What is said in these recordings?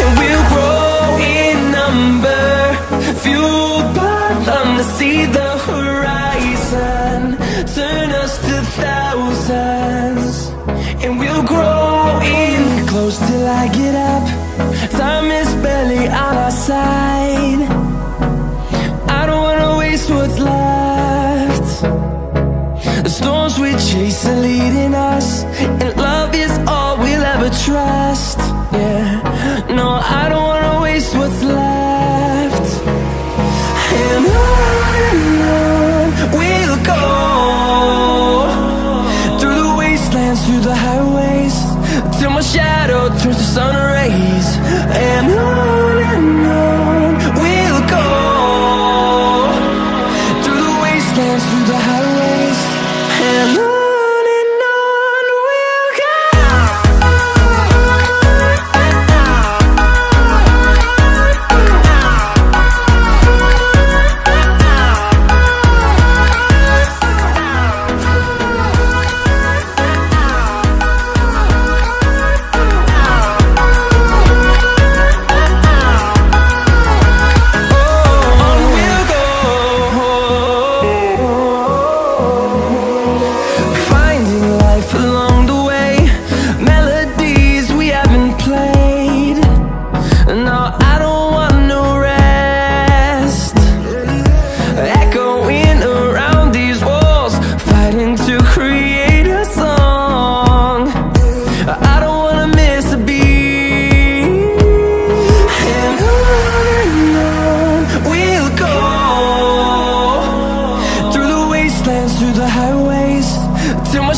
And we'll grow in number, fueled by them to see the horizon, turn us to thousands. And we'll grow in close till I get up. Time is barely on our side. I don't wanna waste what's left. The storms we chase are leading us, and love is all we'll ever trust. Yeah, no, I don't wanna waste what's left. And on we'll go, through the wastelands, through the highways, till my shadow turns to sun rays. And on we'll go, through the wastelands, through the highways, and on we'll go.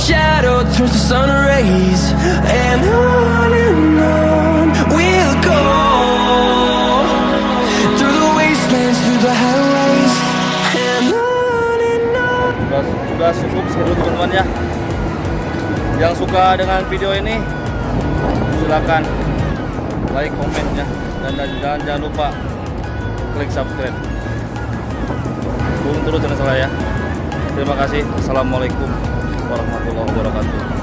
shadow turns to sun rays, and on we'll go, through the wastelands, through the highways, and on. Sudah cukup segitu teman-teman ya. Yang suka dengan video ini silakan like, komen ya, dan jangan lupa klik subscribe. Dukung terus channel saya ya. Terima kasih. Assalamualaikum warahmatullahi wabarakatuh.